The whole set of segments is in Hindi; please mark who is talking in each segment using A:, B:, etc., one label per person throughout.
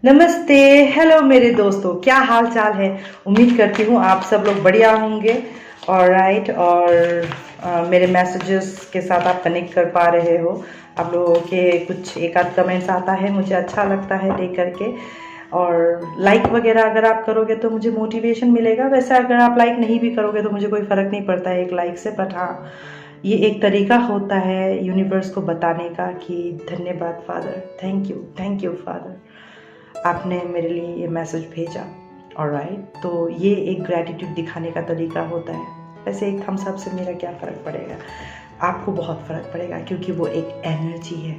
A: नमस्ते। हेलो मेरे दोस्तों, क्या हाल चाल है। उम्मीद करती हूँ आप सब लोग बढ़िया होंगे। और राइट और मेरे मैसेजेस के साथ आप कनेक्ट कर पा रहे हो। आप लोगों के कुछ एक आध कमेंट्स आता है, मुझे अच्छा लगता है देख करके। और लाइक वगैरह अगर आप करोगे तो मुझे मोटिवेशन मिलेगा। वैसे अगर आप लाइक नहीं भी करोगे तो मुझे कोई फ़र्क नहीं पड़ता है एक लाइक से। बट हाँ, ये एक तरीका होता है यूनिवर्स को बताने का कि धन्यवाद फादर, थैंक यू फादर, आपने मेरे लिए ये मैसेज भेजा। ऑलराइट, तो ये एक ग्रैटिट्यूड दिखाने का तरीका होता है। वैसे एक थम्स अप से मेरा क्या फ़र्क पड़ेगा, आपको बहुत फ़र्क पड़ेगा क्योंकि वो एक एनर्जी है।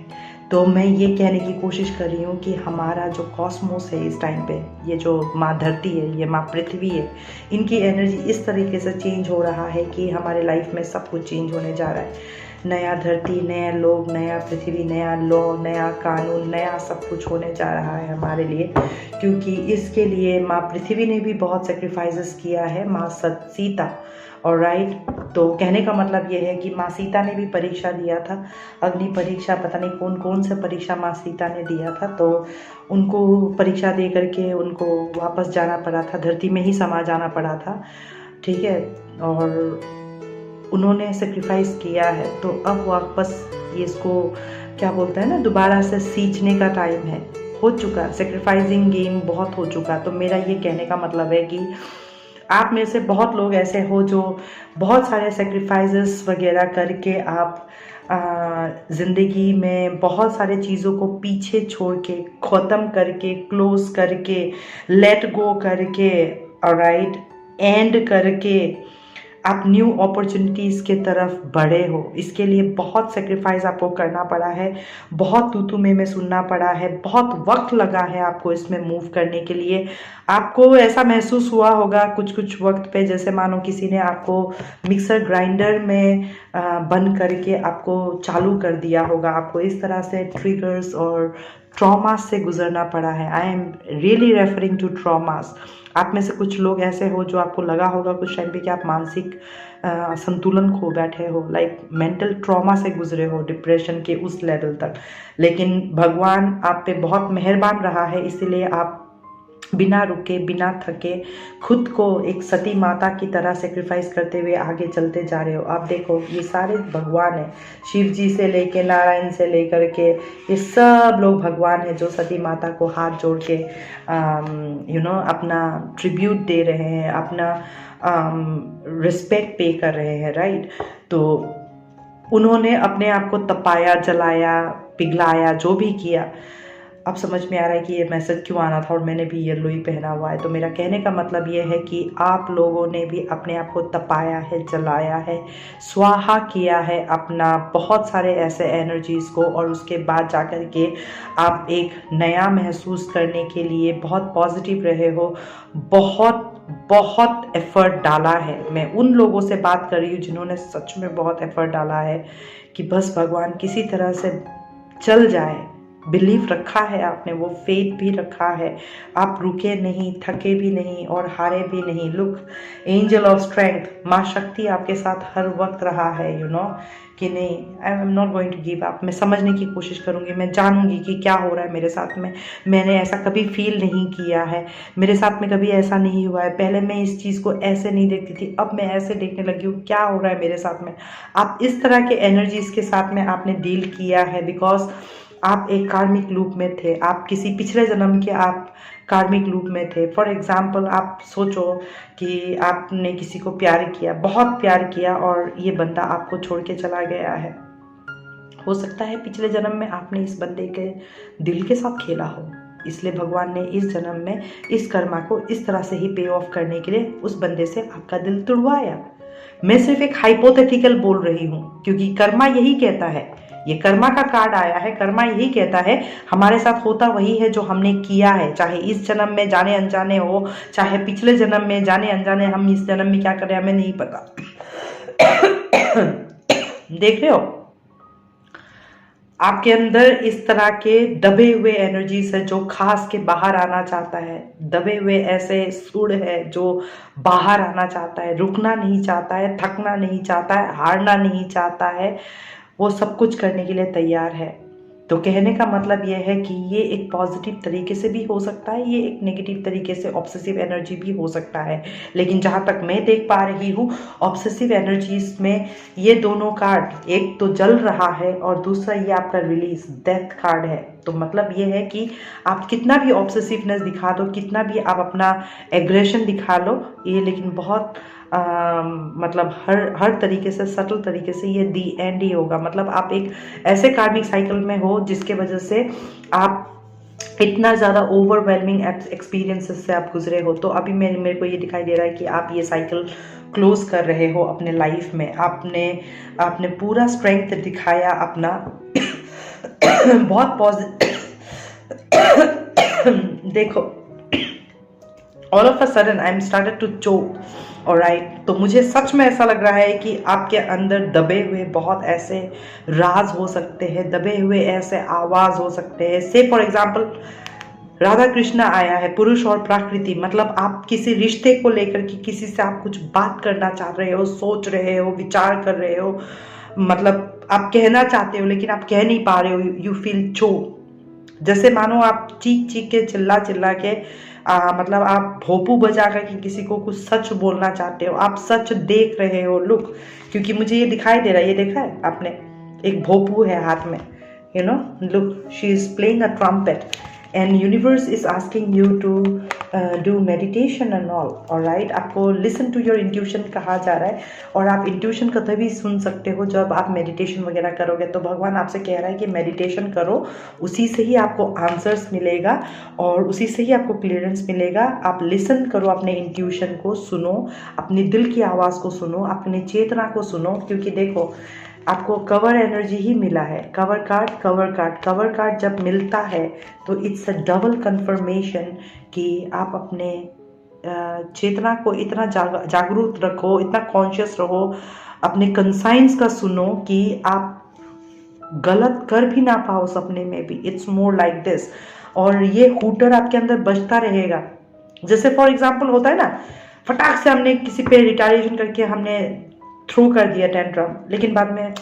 A: तो मैं ये कहने की कोशिश कर रही हूँ कि हमारा जो कॉस्मोस है इस टाइम पे, ये जो माँ धरती है, ये माँ पृथ्वी है, इनकी एनर्जी इस तरीके से चेंज हो रहा है कि हमारे लाइफ में सब कुछ चेंज होने जा रहा है। नया धरती, नए लोग, नया पृथ्वी, नया लॉ, नया कानून, नया सब कुछ होने जा रहा है हमारे लिए। क्योंकि इसके लिए माँ पृथ्वी ने भी बहुत सेक्रीफाइसेस किया है, माँ सीता। और राइट, तो कहने का मतलब ये है कि माँ सीता ने भी परीक्षा दिया था, अग्नि परीक्षा, पता नहीं कौन कौन से परीक्षा माँ सीता ने दिया था। तो उनको परीक्षा दे करके उनको वापस जाना पड़ा था, धरती में ही समा जाना पड़ा था। ठीक है, और उन्होंने सेक्रीफाइस किया है। तो अब वापस ये इसको क्या बोलते हैं ना, दोबारा से सींचने का टाइम है। हो चुका, सेक्रीफाइसिंग गेम बहुत हो चुका। तो मेरा ये कहने का मतलब है कि आप में से बहुत लोग ऐसे हो जो बहुत सारे सेक्रीफाइसेस वगैरह करके आप ज़िंदगी में बहुत सारे चीज़ों को पीछे छोड़ के, ख़त्म करके, क्लोज करके, लेट गो करके, ऑलराइट, एंड करके आप न्यू अपॉर्चुनिटीज़ के तरफ बढ़े हो। इसके लिए बहुत सेक्रीफाइस आपको करना पड़ा है, बहुत तू में सुनना पड़ा है, बहुत वक्त लगा है आपको इसमें मूव करने के लिए। आपको ऐसा महसूस हुआ होगा कुछ कुछ वक्त पे जैसे मानो किसी ने आपको मिक्सर ग्राइंडर में बंद करके आपको चालू कर दिया होगा। आपको इस तरह से ट्रिगर्स और ट्रॉमास से गुजरना पड़ा है। I am really referring to traumas. आप में से कुछ लोग ऐसे हो जो आपको लगा होगा कुछ टाइम पे कि आप मानसिक संतुलन खो बैठे हो, लाइक मेंटल ट्रॉमा से गुजरे हो, डिप्रेशन के उस लेवल तक। लेकिन भगवान आप पे बहुत मेहरबान रहा है, इसीलिए आप बिना रुके, बिना थके, खुद को एक सती माता की तरह सेक्रीफाइस करते हुए आगे चलते जा रहे हो। आप देखो, ये सारे भगवान हैं, शिव जी से लेके नारायण से लेकर के, ये सब लोग भगवान हैं जो सती माता को हाथ जोड़ के अपना ट्रिब्यूट दे रहे हैं, अपना रिस्पेक्ट पे कर रहे हैं। राइट, तो उन्होंने अपने आप को तपाया, जलाया, पिघलाया, जो भी किया। अब समझ में आ रहा है कि ये मैसेज क्यों आना था, और मैंने भी येलो ही पहना हुआ है। तो मेरा कहने का मतलब ये है कि आप लोगों ने भी अपने आप को तपाया है, जलाया है, स्वाहा किया है अपना बहुत सारे ऐसे एनर्जीज़ को, और उसके बाद जा कर के आप एक नया महसूस करने के लिए बहुत पॉजिटिव रहे हो, बहुत बहुत एफर्ट डाला है। मैं उन लोगों से बात कर रही हूँ जिन्होंने सच में बहुत एफर्ट डाला है कि बस भगवान किसी तरह से चल जाए। बिलीव रखा है आपने, वो फेथ भी रखा है। आप रुके नहीं, थके भी नहीं और हारे भी नहीं। लुक, एंजल ऑफ स्ट्रेंथ, माँ शक्ति आपके साथ हर वक्त रहा है। कि नहीं, I am not going to give up. मैं समझने की कोशिश करूँगी, मैं जानूंगी कि क्या हो रहा है मेरे साथ में। मैंने ऐसा कभी फील नहीं किया है, मेरे साथ में कभी ऐसा नहीं हुआ है। पहले मैं इस चीज़ को ऐसे नहीं देखती थी, अब मैं ऐसे देखने लगी हूँ। क्या हो रहा है मेरे साथ में। आप इस तरह के एनर्जीज के साथ में आपने डील किया है, बिकॉज आप एक कार्मिक लूप में थे। आप किसी पिछले जन्म के आप कार्मिक लूप में थे। फॉर एग्जाम्पल, आप सोचो कि आपने किसी को प्यार किया, बहुत प्यार किया, और ये बंदा आपको छोड़ के चला गया है। हो सकता है पिछले जन्म में आपने इस बंदे के दिल के साथ खेला हो, इसलिए भगवान ने इस जन्म में इस कर्मा को इस तरह से ही पे ऑफ करने के लिए उस बंदे से आपका दिल तुड़वाया। मैं सिर्फ एक हाइपोथेटिकल बोल रही हूँ, क्योंकि कर्मा यही कहता है, ये कर्मा का कार्ड आया है। कर्मा यही कहता है हमारे साथ होता वही है जो हमने किया है, चाहे इस जन्म में जाने अनजाने हो, चाहे पिछले जन्म में जाने अनजाने। हम इस जन्म में क्या कर रहे हैं हमें नहीं पता। देख रहे हो, आपके अंदर इस तरह के दबे हुए एनर्जीज है जो खास के बाहर आना चाहता है। दबे हुए ऐसे सुर है जो बाहर आना चाहता है, रुकना नहीं चाहता है, थकना नहीं चाहता है, हारना नहीं चाहता है। वो सब कुछ करने के लिए तैयार है। तो कहने का मतलब ये है कि ये एक पॉजिटिव तरीके से भी हो सकता है, ये एक नेगेटिव तरीके से ऑब्सेसिव एनर्जी भी हो सकता है। लेकिन जहाँ तक मैं देख पा रही हूँ ऑब्सेसिव एनर्जीज में ये दोनों कार्ड, एक तो जल रहा है और दूसरा ये आपका रिलीज डेथ कार्ड है। तो मतलब ये है कि आप कितना भी ऑब्सेसिवनेस दिखा दो, कितना भी आप अपना एग्रेशन दिखा लो, ये लेकिन बहुत मतलब हर तरीके से सटल तरीके से ये दी एंड ही होगा। मतलब आप एक ऐसे कार्मिक साइकिल में हो जिसके वजह से आप इतना ज़्यादा ओवरवेलमिंग एक्सपीरियंसेस से आप गुजरे हो। तो अभी मेरे को ये दिखाई दे रहा है कि आप ये साइकिल क्लोज कर रहे हो अपने लाइफ में। आपने पूरा स्ट्रेंथ दिखाया अपना बहुत पॉजिटिव देखो, all of a sudden I am started to choke, alright. तो मुझे सच में ऐसा लग रहा है कि आपके अंदर दबे हुए बहुत ऐसे राज हो सकते हैं, दबे हुए ऐसे आवाज हो सकते हैं। से फॉर एग्जाम्पल राधा कृष्णा आया है, पुरुष और प्रकृति। मतलब आप किसी रिश्ते को लेकर के किसी से आप कुछ बात करना चाह रहे हो, सोच रहे हो, विचार कर रहे हो, मतलब आप कहना चाहते हो लेकिन आप कह नहीं पा रहे हो, यू फील चोक। जैसे मानो आप चीख चीख के चिल्ला चिल्ला के मतलब आप भोपू बजा करके किसी को कुछ सच बोलना चाहते हो, आप सच देख रहे हो। लुक, क्योंकि मुझे ये दिखाई दे रहा है, ये देखा है आपने, एक भोपू है हाथ में, you know, look she is playing a trumpet and universe is asking you to do meditation and all right. आपको लिसन टू योर इंट्यूशन कहा जा रहा है और आप इंट्यूशन को तभी सुन सकते हो जब आप मेडिटेशन वगैरह करोगे। तो भगवान आपसे कह रहा है कि मेडिटेशन करो, उसी से ही आपको आंसर्स मिलेगा और उसी से ही आपको क्लियरेंस मिलेगा। आप लिसन करो, अपने इंट्यूशन को सुनो, अपने दिल की आवाज़ को सुनो, अपनी चेतना को सुनो। क्योंकि देखो आपको कवर एनर्जी ही मिला है, कवर कार्ड जब मिलता है तो इट्स अ डबल कंफर्मेशन कि आप अपने चेतना को इतना जागरूक रखो, इतना कॉन्शियस रहो, अपने कंसाइंस का सुनो कि आप गलत कर भी ना पाओ सपने में भी। It's more like this. और ये हूटर आपके अंदर बजता रहेगा। जैसे फॉर एग्जाम्पल होता है ना, फटाक से हमने किसी पे रिटालिएशन करके हमने थ्रो कर दिया टेंट्रम, लेकिन बाद में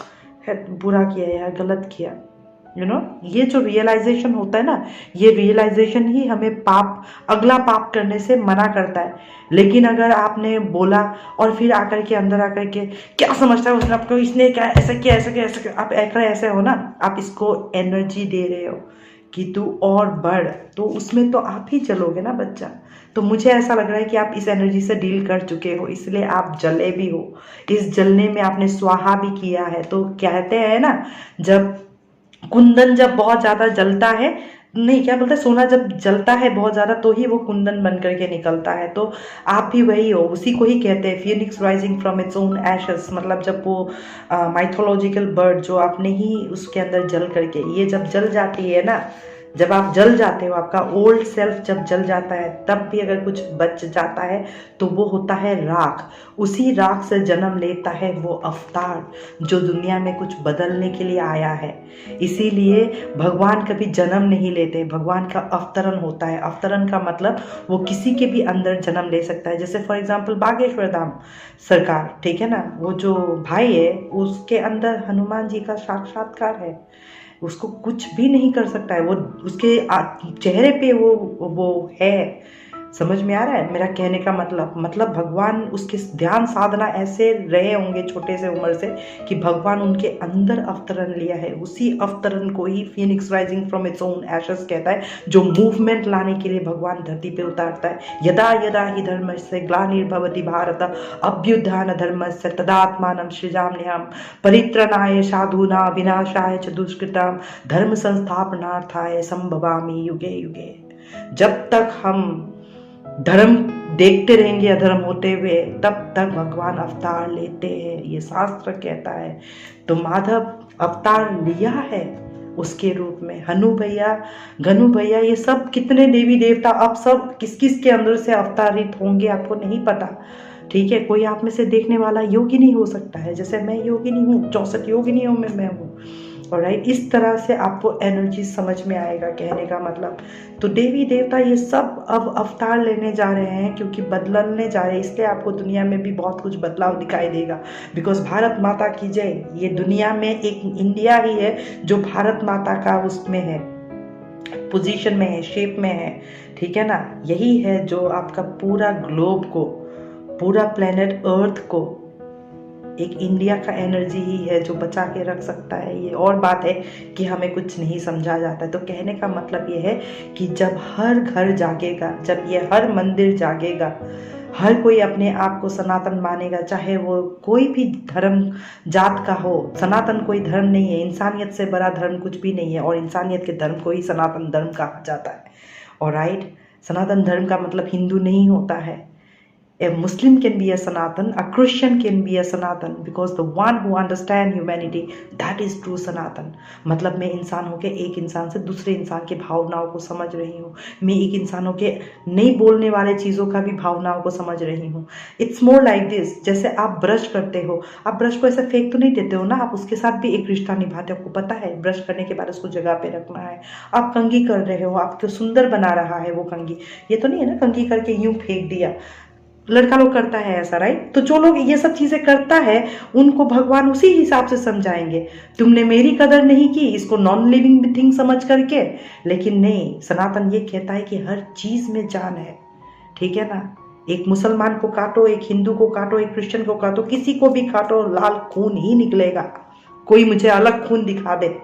A: बुरा किया यार, गलत किया, यू नो। ये जो रियलाइजेशन होता है ना, ये रियलाइजेशन ही हमें अगला पाप करने से मना करता है। लेकिन अगर आपने बोला और फिर आकर के अंदर आकर के क्या समझता है उसने आपको, इसने क्या ऐसा किया, ऐसा किया, ऐसा किया, आप ऐसे हो ना, आप इसको एनर्जी दे रहे हो कि तू और बढ़, तो उसमें तो आप ही चलोगे ना बच्चा। तो मुझे ऐसा लग रहा है कि आप इस एनर्जी से डील कर चुके हो, इसलिए आप जले भी हो। इस जलने में आपने स्वाहा भी किया है। तो कहते हैं ना, जब कुंदन जब बहुत ज्यादा जलता है, नहीं क्या बोलते हैं, सोना जब जलता है बहुत ज्यादा तो ही वो कुंदन बन करके निकलता है। तो आप भी वही हो, उसी को ही कहते हैं Phoenix rising from its own ashes. मतलब जब वो माइथोलॉजिकल बर्ड जो आपने ही उसके अंदर जल करके, ये जब जल जाती है ना, जब आप जल जाते हो, आपका ओल्ड सेल्फ जब जल जाता है, तब भी अगर कुछ बच जाता है तो वो होता है राख। उसी राख से जन्म लेता है वो अवतार जो दुनिया में कुछ बदलने के लिए आया है। इसीलिए भगवान कभी जन्म नहीं लेते, भगवान का अवतरण होता है। अवतरण का मतलब वो किसी के भी अंदर जन्म ले सकता है। जैसे फॉर एग्जाम्पल बागेश्वर धाम सरकार, ठीक है ना, वो जो भाई है उसके अंदर हनुमान जी का साक्षात्कार है, उसको कुछ भी नहीं कर सकता है, वो उसके चेहरे पे वो है। समझ में आ रहा है मेरा कहने का मतलब भगवान उसके ध्यान साधना ऐसे रहे होंगे छोटे से उम्र से कि भगवान उनके अंदर अवतरण लिया है। उसी अवतरण को ही phoenix rising from its own ashes कहता है, जो मूवमेंट लाने के लिए भगवान धरती पे उतारता है। यदा यदा हि धर्मस्य ग्लानिर्भवति भारत अभ्युत्थान धर्मस्य तदात्मानं सृजाम्यहम् परित्रणाय साधूनां विनाशाय च दुष्कृतां धर्म संस्थापनार्थाय संभवामि युगे युगे। जब तक हम धर्म देखते रहेंगे अधर्म होते हुए, तब तक भगवान अवतार लेते हैं, ये शास्त्र कहता है। तो माधव अवतार लिया है उसके रूप में। हनु भैया, घनु भैया, ये सब कितने देवी देवता अब सब किस किस के अंदर से अवतारित होंगे आपको नहीं पता, ठीक है। कोई आप में से देखने वाला योगिनी हो सकता है, जैसे मैं योगिनी हूँ, 64 योगिनियों में मैं हूँ, ऑलराइट, इस तरह से आपको एनर्जी समझ में आएगा, कहने का मतलब। तो देवी देवता ये सब अब अवतार लेने जा रहे हैं, क्योंकि बदलने जा रहे हैं, इसलिए आपको दुनिया में भी बहुत कुछ बदलाव दिखाई देगा। बिकॉज भारत माता की जय, ये दुनिया में एक इंडिया ही है जो भारत माता का उसमें है, पोजीशन में है, शेप में है, ठीक है ना। यही है जो आपका पूरा ग्लोब को, पूरा प्लेनेट अर्थ को, एक इंडिया का एनर्जी ही है जो बचा के रख सकता है। ये और बात है कि हमें कुछ नहीं समझा जाता है। तो कहने का मतलब ये है कि जब हर घर जागेगा, जब ये हर मंदिर जागेगा, हर कोई अपने आप को सनातन मानेगा, चाहे वो कोई भी धर्म जात का हो। सनातन कोई धर्म नहीं है, इंसानियत से बड़ा धर्म कुछ भी नहीं है, और इंसानियत के धर्म को ही सनातन धर्म कहा जाता है। ऑलराइट, सनातन धर्म का मतलब हिंदू नहीं होता है। A Muslim can be a Sanatan, a Christian can be a Sanatan, because the one who understand humanity, that is true Sanatan। मतलब मैं इंसान होके एक इंसान से दूसरे इंसान की भावनाओं को समझ रही हूँ, मैं एक इंसान होके नहीं बोलने वाले चीज़ों का भी भावनाओं को समझ रही हूँ। इट्स मोर लाइक दिस, जैसे आप ब्रश करते हो, आप ब्रश को ऐसे फेंक तो नहीं देते हो ना, आप उसके साथ भी एक रिश्ता निभाते हो। आपको पता है ब्रश करने के बाद उसको जगह पे रखना है। आप कंघी कर रहे हो, आपको सुंदर बना रहा है वो कंघी, ये तो नहीं है ना कंघी करके यूं फेंक दिया। लड़का लोग करता है ऐसा, राइट। तो जो लोग ये सब चीजें करता है उनको भगवान उसी हिसाब से समझाएंगे, तुमने मेरी कदर नहीं की, इसको नॉन लिविंग थिंग समझ करके। लेकिन नहीं, सनातन ये कहता है कि हर चीज में जान है, ठीक है ना। एक मुसलमान को काटो, एक हिंदू को काटो, एक क्रिश्चियन को काटो, किसी को भी काटो, लाल खून ही निकलेगा। कोई मुझे अलग खून दिखा दे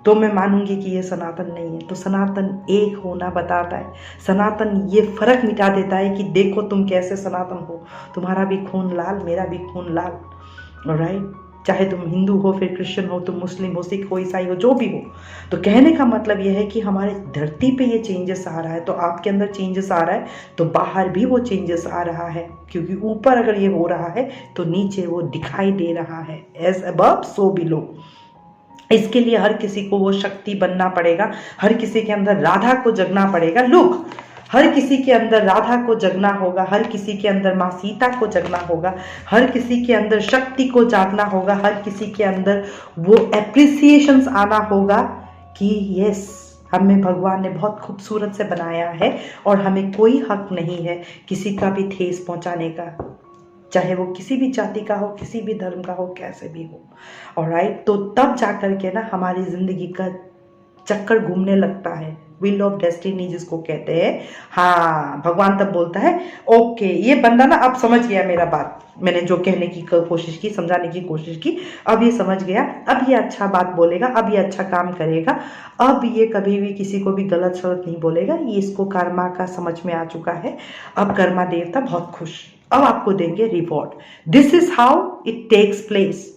A: तो मैं मानूंगी कि ये सनातन नहीं है। तो सनातन एक होना बताता है, सनातन ये फर्क मिटा देता है कि देखो तुम कैसे सनातन हो, तुम्हारा भी खून लाल, मेरा भी खून लाल। ऑलराइट, चाहे तुम हिंदू हो, फिर क्रिश्चियन हो, तुम मुस्लिम हो, सिख हो, ईसाई हो, जो भी हो। तो कहने का मतलब यह है कि हमारे धरती पे ये चेंजेस आ रहा है, तो आपके अंदर चेंजेस आ रहा है तो बाहर भी वो चेंजेस आ रहा है, क्योंकि ऊपर अगर ये हो रहा है तो नीचे वो दिखाई दे रहा है। As above so below. इसके लिए हर किसी को वो शक्ति बनना पड़ेगा, हर किसी के अंदर राधा को जगना पड़ेगा। लुक, हर किसी के अंदर राधा को जगना होगा, हर किसी के अंदर माँ सीता को जगना होगा, हर किसी के अंदर शक्ति को जागना होगा, हर किसी के अंदर वो एप्रिसिएशंस आना होगा कि यस, हमें भगवान ने बहुत खूबसूरत से बनाया है और हमें कोई हक नहीं है किसी का भी ठेस पहुंचाने का, चाहे वो किसी भी जाति का हो, किसी भी धर्म का हो, कैसे भी हो। ऑलराइट, तो तब जाकर के ना हमारी जिंदगी का चक्कर घूमने लगता है, व्हील ऑफ डेस्टिनी जिसको कहते हैं। हाँ, भगवान तब बोलता है ओके, ये बंदा ना अब समझ गया मेरा बात, मैंने जो कहने की कोशिश की, समझाने की कोशिश की, अब ये समझ गया, अब ये अच्छा बात बोलेगा, अब ये अच्छा काम करेगा, अब ये कभी भी किसी को भी गलत शब्द नहीं बोलेगा, ये इसको कर्मा का समझ में आ चुका है। अब कर्मा देवता बहुत खुश, अब आपको देंगे reward. This is how it takes place,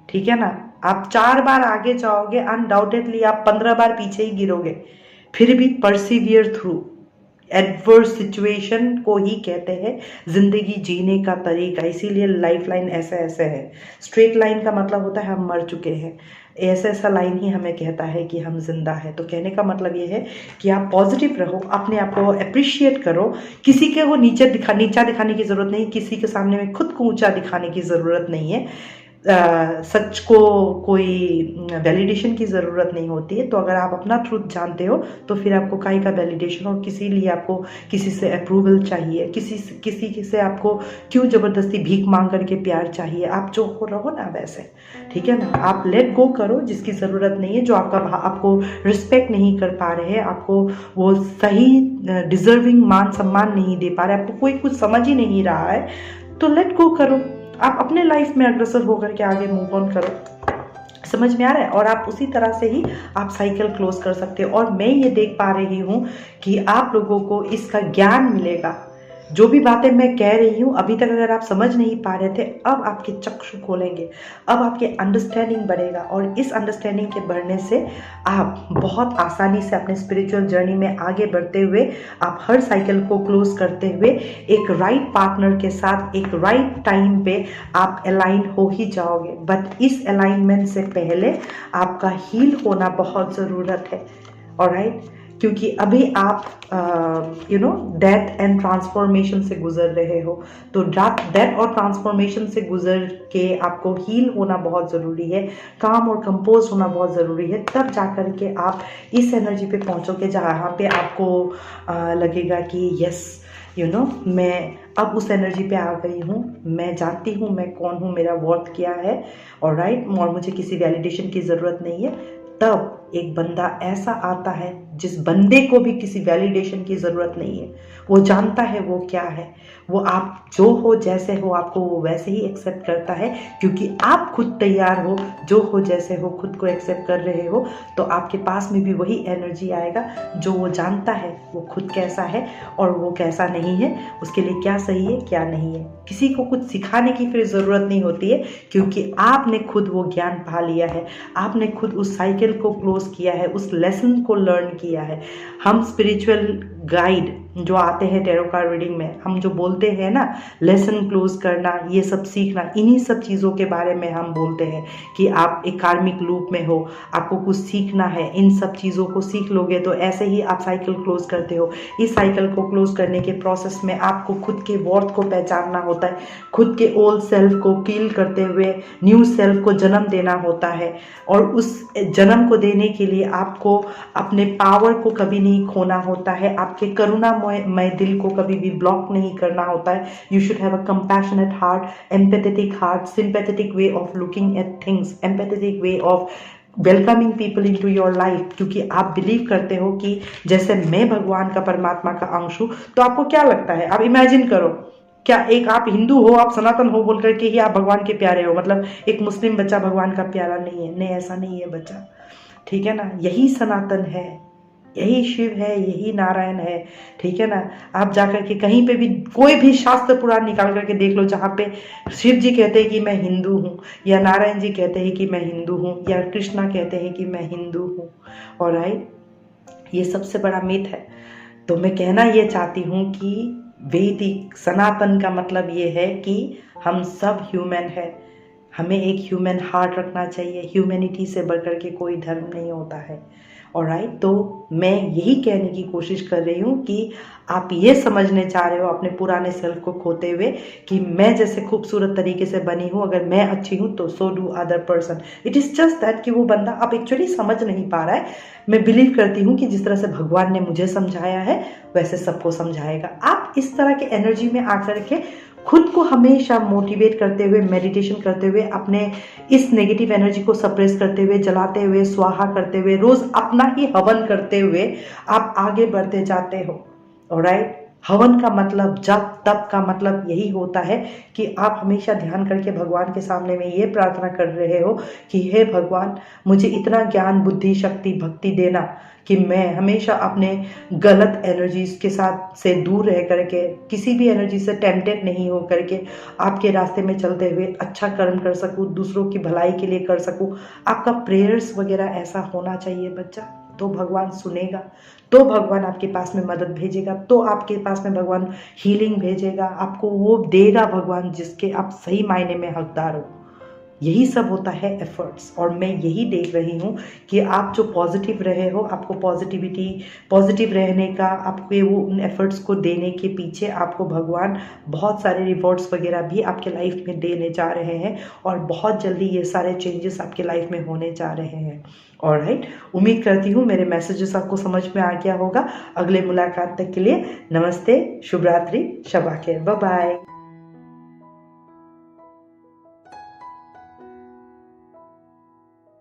A: ठीक है ना। आप 4 बार आगे जाओगे, अनडाउटेडली आप 15 बार पीछे ही गिरोगे, फिर भी परसिवियर थ्रू। एडवर्स सिचुएशन को ही कहते हैं जिंदगी जीने का तरीका, इसीलिए लाइफ लाइन ऐसा ऐसे है। स्ट्रेट लाइन का मतलब होता है हम मर चुके हैं, ऐसा ऐसा लाइन ही हमें कहता है कि हम जिंदा है। तो कहने का मतलब ये है कि आप पॉजिटिव रहो, अपने आप को अप्रिशिएट करो, किसी के वो नीचा दिखाने की ज़रूरत नहीं, किसी के सामने में खुद को ऊंचा दिखाने की ज़रूरत नहीं है। सच को कोई वैलिडेशन की ज़रूरत नहीं होती है। तो अगर आप अपना ट्रूथ जानते हो तो फिर आपको काहे का वैलिडेशन, और किसी लिए आपको किसी से अप्रूवल चाहिए, किसी से आपको क्यों ज़बरदस्ती भीख मांग करके प्यार चाहिए। आप जो हो रहो ना वैसे, ठीक है ना। आप लेट गो करो जिसकी ज़रूरत नहीं है, जो आपको रिस्पेक्ट नहीं कर पा रहे हैं, आपको वो सही डिजर्विंग मान सम्मान नहीं दे पा रहे, आपको कोई कुछ समझ ही नहीं रहा है, तो लेट गो करो। आप अपने लाइफ में अग्रसर होकर के आगे मूव ऑन करो। समझ में आ रहा है। और आप उसी तरह से ही आप साइकिल क्लोज कर सकते हो। और मैं ये देख पा रही हूँ कि आप लोगों को इसका ज्ञान मिलेगा। जो भी बातें मैं कह रही हूँ अभी तक अगर आप समझ नहीं पा रहे थे, अब आपके चक्षु खोलेंगे, अब आपके अंडरस्टैंडिंग बढ़ेगा। और इस अंडरस्टैंडिंग के बढ़ने से आप बहुत आसानी से अपने स्पिरिचुअल जर्नी में आगे बढ़ते हुए, आप हर साइकिल को क्लोज करते हुए एक राइट पार्टनर के साथ एक राइट टाइम पे आप अलाइन हो ही जाओगे। बट इस अलाइनमेंट से पहले आपका हील होना बहुत ज़रूरत है। ऑलराइट, क्योंकि अभी आप डेथ एंड ट्रांसफॉर्मेशन से गुजर रहे हो। तो डेथ और ट्रांसफॉर्मेशन से गुजर के आपको हील होना बहुत ज़रूरी है, काम और कंपोज होना बहुत ज़रूरी है, तब जाकर के आप इस एनर्जी पे पहुंचोगे जहाँ पे आपको लगेगा कि यस मैं अब उस एनर्जी पे आ गई हूँ, मैं जानती हूँ मैं कौन हूँ, मेरा वर्थ क्या है, और राइट, और मुझे किसी वैलिडेशन की ज़रूरत नहीं है। तब एक बंदा ऐसा आता है जिस बंदे को भी किसी वैलिडेशन की ज़रूरत नहीं है, वो जानता है वो क्या है, वो आप जो हो जैसे हो आपको वो वैसे ही एक्सेप्ट करता है, क्योंकि आप खुद तैयार हो, जो हो जैसे हो खुद को एक्सेप्ट कर रहे हो। तो आपके पास में भी वही एनर्जी आएगा जो वो जानता है वो खुद कैसा है और वो कैसा नहीं है, उसके लिए क्या सही है क्या नहीं है। किसी को कुछ सिखाने की फिर ज़रूरत नहीं होती है, क्योंकि आपने खुद वो ज्ञान पा लिया है, आपने खुद उस साइकिल को क्लोज किया है, उस लेसन को लर्न किया है। हम स्पिरिचुअल गाइड जो आते हैं टैरो कार्ड रीडिंग में, हम जो बोलते हैं ना लेसन क्लोज करना, ये सब सीखना, इन्हीं सब चीज़ों के बारे में हम बोलते हैं कि आप एक कार्मिक लूप में हो, आपको कुछ सीखना है, इन सब चीज़ों को सीख लोगे तो ऐसे ही आप साइकिल क्लोज करते हो। इस साइकिल को क्लोज करने के प्रोसेस में आपको खुद के वर्थ को पहचानना होता है, खुद के ओल्ड सेल्फ को किल करते हुए न्यू सेल्फ को जन्म देना होता है, और उस जन्म को देने के लिए आपको अपने पावर को कभी नहीं खोना होता है, आपके करुणामय दिल को कभी भी ब्लॉक नहीं करना होता है। You should have a compassionate heart, empathetic heart, sympathetic way of looking at things, empathetic way of welcoming people in to your life, क्योंकि आप बिलीव करते हो कि जैसे मैं भगवान का परमात्मा का अंश हूँ। तो आपको क्या लगता है, आप इमेजिन करो, क्या एक आप हिंदू हो, आप सनातन हो बोल करके ही आप भगवान के प्यारे हो, मतलब एक मुस्लिम बच्चा भगवान का प्यारा नहीं है? नहीं, ऐसा नहीं है बच्चा, ठीक है ना। यही सनातन है, यही शिव है, यही नारायण है, ठीक है ना। आप जाकर के कहीं पे भी कोई भी शास्त्र पुराण निकाल करके देख लो जहाँ पे शिव जी कहते हैं कि मैं हिंदू हूँ, या नारायण जी कहते हैं कि मैं हिंदू हूँ, या कृष्णा कहते हैं कि मैं हिंदू हूँ। और राइट, ये सबसे बड़ा मिथ है। तो मैं कहना ये चाहती हूँ कि वैदिक सनातन का मतलब ये है कि हम सब ह्यूमन है, हमें एक ह्यूमन हार्ट रखना चाहिए, ह्यूमैनिटी से बढ़कर के कोई धर्म नहीं होता है। ऑलराइट, तो मैं यही कहने की कोशिश कर रही हूँ कि आप ये समझने चाह रहे हो अपने पुराने सेल्फ को खोते हुए कि मैं जैसे खूबसूरत तरीके से बनी हूँ, अगर मैं अच्छी हूँ तो so do other person. It is just that कि वो बंदा आप एक्चुअली समझ नहीं पा रहा है। मैं बिलीव करती हूँ कि जिस तरह से भगवान ने मुझे समझाया है वैसे सबको समझाएगा। आप इस तरह के एनर्जी में आकर के खुद को हमेशा मोटिवेट करते हुए, मेडिटेशन करते हुए, अपने इस नेगेटिव एनर्जी को सप्रेस करते हुए, जलाते हुए, स्वाहा करते हुए, रोज अपना ही हवन करते हुए आप आगे बढ़ते जाते हो। ऑलराइट, हवन का मतलब, जप तप का मतलब यही होता है कि आप हमेशा ध्यान करके भगवान के सामने में ये प्रार्थना कर रहे हो कि हे भगवान, मुझे इतना ज्ञान, बुद्धि, शक्ति, भक्ति देना कि मैं हमेशा अपने गलत एनर्जीज के साथ से दूर रह करके, किसी भी एनर्जी से टेम्पटेड नहीं हो करके आपके रास्ते में चलते हुए अच्छा कर्म कर सकूँ, दूसरों की भलाई के लिए कर सकूँ। आपका प्रेयर्स वगैरह ऐसा होना चाहिए बच्चा, तो भगवान सुनेगा, तो भगवान आपके पास में मदद भेजेगा, तो आपके पास में भगवान हीलिंग भेजेगा, आपको वो देगा भगवान जिसके आप सही मायने में हकदार हो। यही सब होता है एफर्ट्स, और मैं यही देख रही हूँ कि आप जो पॉजिटिव रहे हो, आपको पॉजिटिव रहने का, आपको वो उन एफर्ट्स को देने के पीछे आपको भगवान बहुत सारे रिवॉर्ड्स वगैरह भी आपके लाइफ में देने जा रहे हैं, और बहुत जल्दी ये सारे चेंजेस आपके लाइफ में होने जा रहे हैं। ऑलराइट, उम्मीद करती हूँ मेरे मैसेजेस आपको समझ में आ गया होगा। अगले मुलाकात तक के लिए नमस्ते, शुभ रात्रि, शब आखिर, बाय बाय।